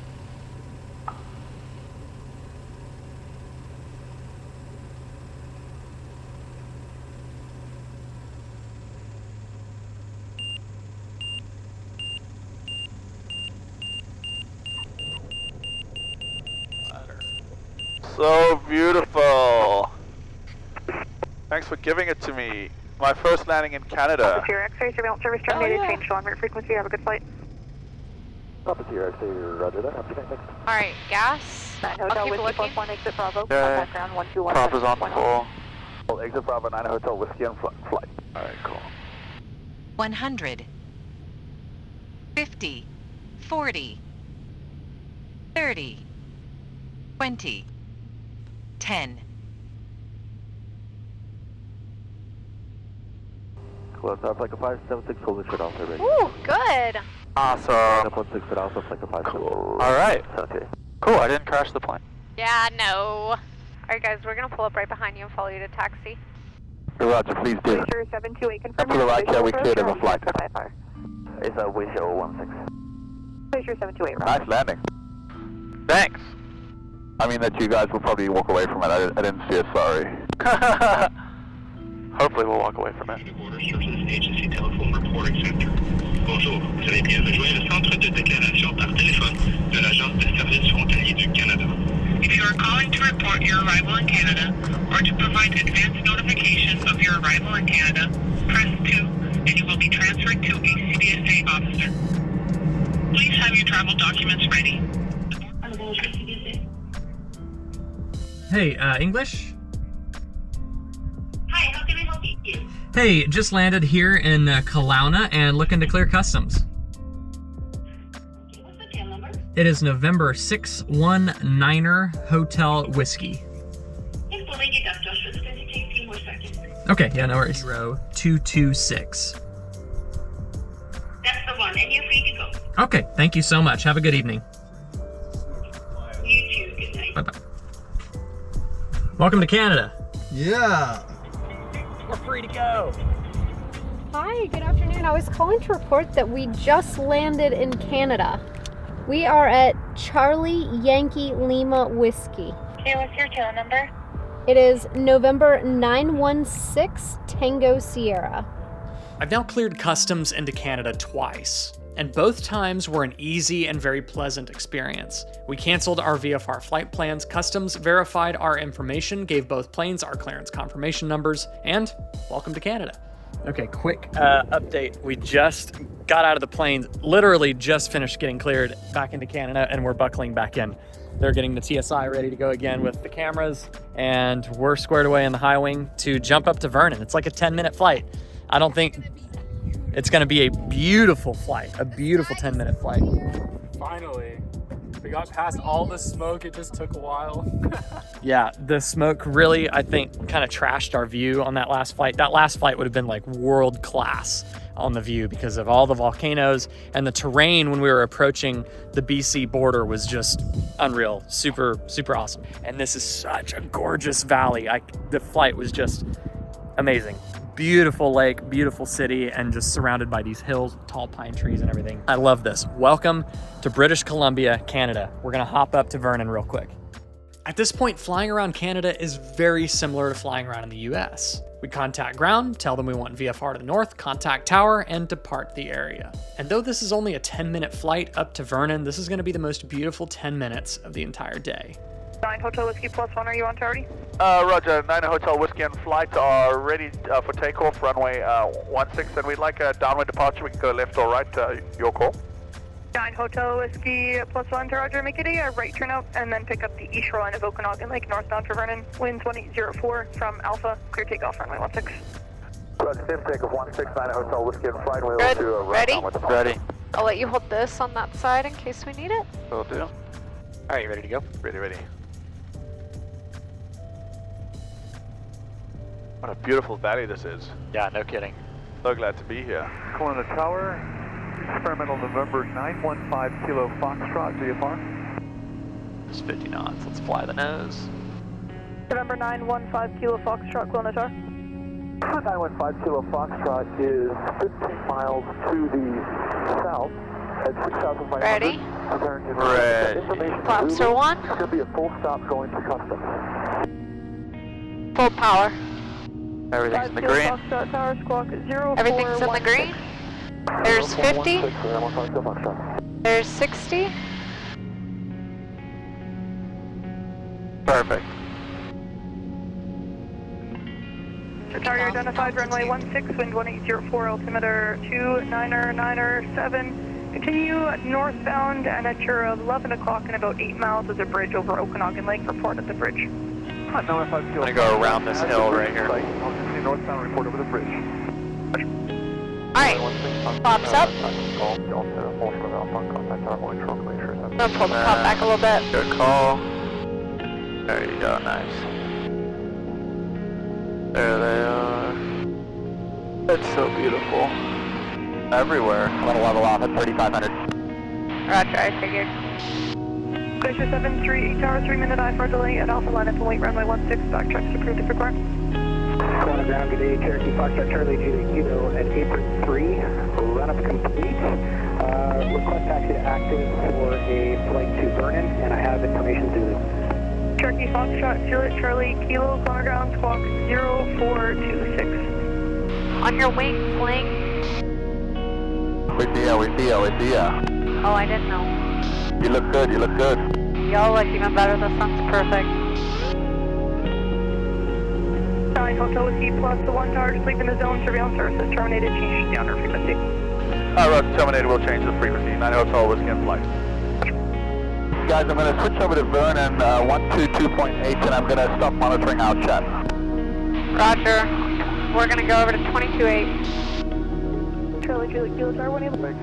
So beautiful. Thanks for giving it to me. My first landing in Canada. Your X-ray surveillance service terminated, change to on-route frequency, have a good flight. Your X-ray, roger that. Alright, gas. 9 I'll Hotel keep Whiskey looking. plus 1, exit Bravo, Okay. contact ground 121. Prop is on full. Exit Bravo, 9 Hotel Whiskey in flight. Alright, cool. 100. 50. 40. 30. 20. 10. Close up like a 576, hold the shit off there, ready. Ooh, good. Awesome. Up 16 foot alpha, like a 576. All right. Okay. Cool. I didn't crash the plane. Yeah, no. Alright guys, we're gonna pull up right behind you and follow you to taxi. Roger, please do. Glacier 728 confirming. For the right tail, we cleared of a flight. It's a wind chill 16. Glacier 728, Nice landing. Thanks. I mean that you guys will probably walk away from it. I didn't see it, sorry. Hopefully we'll walk away from it. Agency Telephone Reporting Center. Bonjour, vous avez bien rejoint le centre de déclaration par téléphone de l'Agence de services frontaliers du Canada. If you are calling to report your arrival in Canada or to provide advance notification of your arrival in Canada, press 2 and you will be transferred to a CBSA officer. Please have your travel documents ready. Hey, English? Hi, how can I help you? Hey, just landed here in Kelowna and looking to clear customs. What's the tail number? It is November 619er Hotel Whiskey. Yes, we'll make it up, Joshua. It's going to take a few more seconds. Okay, yeah, no worries. 226. That's the one, and you're free to go. Okay, thank you so much. Have a good evening. You too. Good night. Bye-bye. Welcome to Canada. Yeah. We're free to go. Hi, good afternoon. I was calling to report that we just landed in Canada. We are at Charlie Yankee Lima Whiskey. Okay, what's your tail number? It is November 916 Tango Sierra. I've now cleared customs into Canada twice, and both times were an easy and very pleasant experience. We canceled our VFR flight plans, customs verified our information, gave both planes our clearance confirmation numbers, and welcome to Canada. Okay, quick update. We just got out of the planes, literally just finished getting cleared back into Canada, and we're buckling back in. They're getting the TSI ready to go again with the cameras, and we're squared away in the high wing to jump up to Vernon. It's like a 10-minute flight. I don't think it's gonna be a beautiful flight, a beautiful 10-minute flight. Finally, we got past all the smoke. It just took a while. Yeah, the smoke really, I think, kind of trashed our view on that last flight. That last flight would have been like world class on the view because of all the volcanoes, and the terrain when we were approaching the BC border was just unreal, super, super awesome. And this is such a gorgeous valley. The flight was just amazing. Beautiful lake, beautiful city, and just surrounded by these hills, tall pine trees and everything. I love this. Welcome to British Columbia, Canada. We're gonna hop up to Vernon real quick. At this point, flying around Canada is very similar to flying around in the US. We contact ground, tell them we want VFR to the north, contact tower, and depart the area. And though this is only a 10-minute flight up to Vernon, this is gonna be the most beautiful 10 minutes of the entire day. 9 Hotel Whiskey +1, are you on tardy? Roger, 9 Hotel Whiskey and flight are ready for takeoff, runway 16, and we'd like a downwind departure. We can go left or right, your call. 9 Hotel Whiskey +1 to Roger, make it a right turn out and then pick up the east shoreline of Okanagan Lake, northbound for Vernon, winds 1804 from Alpha, clear takeoff, runway 16. Roger, same takeoff 16, 9 Hotel Whiskey and flight, we'll Good. do a Ready? Ready. I'll let you hold this on that side in case we need it. Will do. All right, you ready to go? Ready. What a beautiful valley this is. Yeah, no kidding. So glad to be here. Kelowna Tower, experimental November 915 Kilo Foxtrot, VFR. Just 50 knots. Let's fly the nose. November 915 Kilo Foxtrot, Kelowna Tower. 915 Kilo Foxtrot is 15 miles to the south at 6,500. Ready? Ready. Flaps are 1. It's going to be a full stop going to customs. Full power. Everything's in the green. Foxtrot Tower, squawk 0416. Everything's in the green. There's 50. There's 60. Perfect. Tower identified, runway 16, wind 1804, altimeter 2997. Continue northbound, and at your 11 o'clock in about 8 miles is a bridge over Okanagan Lake. Report at the bridge. I'm gonna go around this hill right here. I'll continue northbound, report over the bridge. Alright. Pops up. Call, I'm gonna pull the top back a little bit. Good call. There you go, nice. There they are. It's so beautiful. Everywhere. I'm gonna level off at 3,500. Roger, I figured. Glacier 738 Tower, 3-minute I-4 delay at Alpha line up and wait, runway 16, backtracks approved if required. Squad ground, good day, Cherokee Foxtrot Charlie Julie Kilo at apron 3, run up complete. Request taxi to active for a flight to Vernon, and I have information Zulu. Cherokee Foxtrot Juliet Charlie Kilo, corner ground, squawk 0426. On your wing, Sling. We see ya. Oh, I didn't know. You look good, Y'all look even better. The sun's perfect. Nine Hotel Whiskey plus the 1 tower, just leaving the zone. Surveillance services terminated. Change down our frequency. Roger, terminated. We'll change the frequency. 9 Hotel Whiskey in flight. Guys, I'm going to switch over to Vernon 122.8, and I'm going to stop monitoring our chat. Roger. We're going to go over to 22.8. Charlie Julie Kilo, Tower 1 able. Make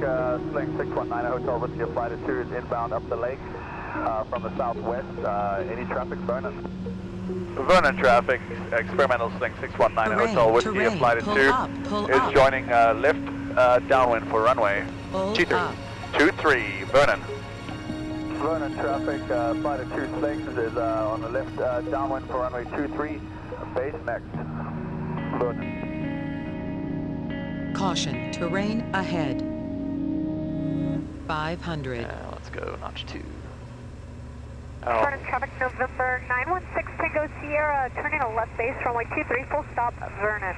Sling 619 Hotel Whiskey a flight of 2 is inbound up the lake from the southwest. Any traffic, Vernon? Vernon traffic, experimental Sling 619 Hotel Whiskey a flight of 2 is joining lift downwind for runway 23, Vernon. Vernon traffic, flight of 2 Slings is on the lift downwind for runway 23, base next, Vernon. Caution, terrain ahead. 500. Let's go, notch 2. Vernon traffic, November 916 Tango Sierra, turning a left base, runway 23, full stop, Vernon.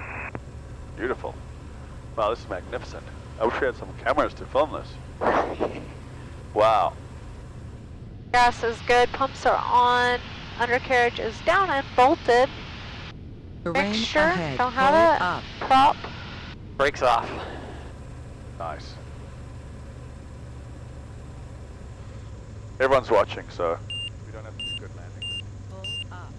Beautiful. Wow, this is magnificent. I wish we had some cameras to film this. Wow. Gas is good, pumps are on, undercarriage is down and bolted. Terrain Make sure, ahead. don't have it. Up. Prop. Brakes off. Nice. Everyone's watching, so we don't have to do good landing. Pull up.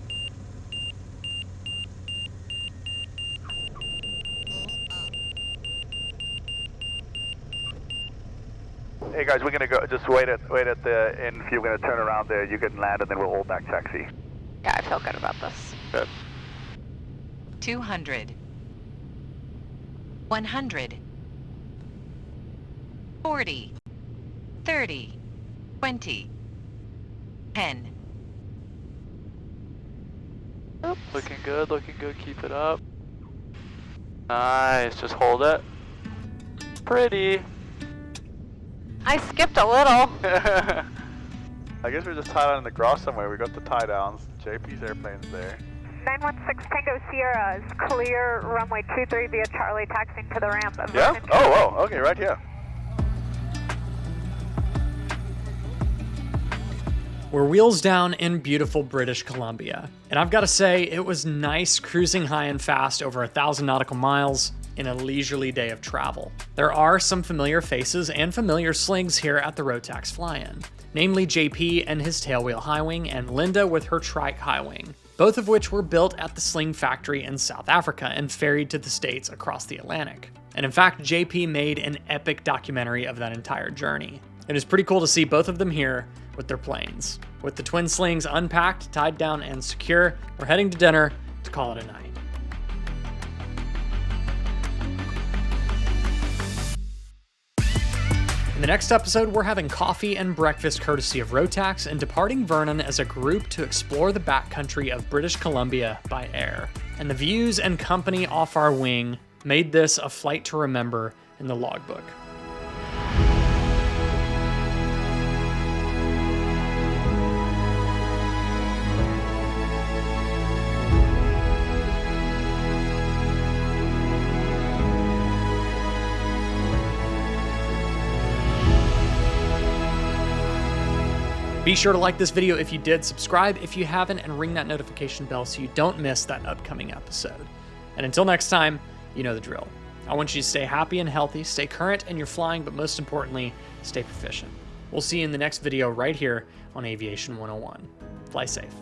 Hey guys, we're gonna go. Just wait at the end. If you're gonna turn around there, you can land, and then we'll hold back taxi. Yeah, I feel good about this. Good. 200. 100. 40. 30. 20. 10. Oops. Looking good, keep it up. Nice, just hold it. Pretty. I skipped a little. I guess we're just tied on the grass somewhere. We got the tie downs. JP's airplane's there. 916 Tango Sierra is clear, runway 23 via Charlie, taxiing to the ramp. Yeah? Oh, okay, right here. We're wheels down in beautiful British Columbia. And I've got to say, it was nice cruising high and fast over 1,000 nautical miles in a leisurely day of travel. There are some familiar faces and familiar slings here at the Rotax fly-in, namely JP and his tailwheel high wing and Linda with her trike high wing, both of which were built at the Sling factory in South Africa and ferried to the States across the Atlantic. And in fact, JP made an epic documentary of that entire journey. It is pretty cool to see both of them here with their planes. With the twin slings unpacked, tied down, and secure, we're heading to dinner to call it a night. In the next episode, we're having coffee and breakfast courtesy of Rotax and departing Vernon as a group to explore the backcountry of British Columbia by air. And the views and company off our wing made this a flight to remember in the logbook. Be sure to like this video if you did, subscribe if you haven't, and ring that notification bell so you don't miss that upcoming episode. And until next time, you know the drill. I want you to stay happy and healthy, stay current in your flying, but most importantly, stay proficient. We'll see you in the next video right here on Aviation 101. Fly safe.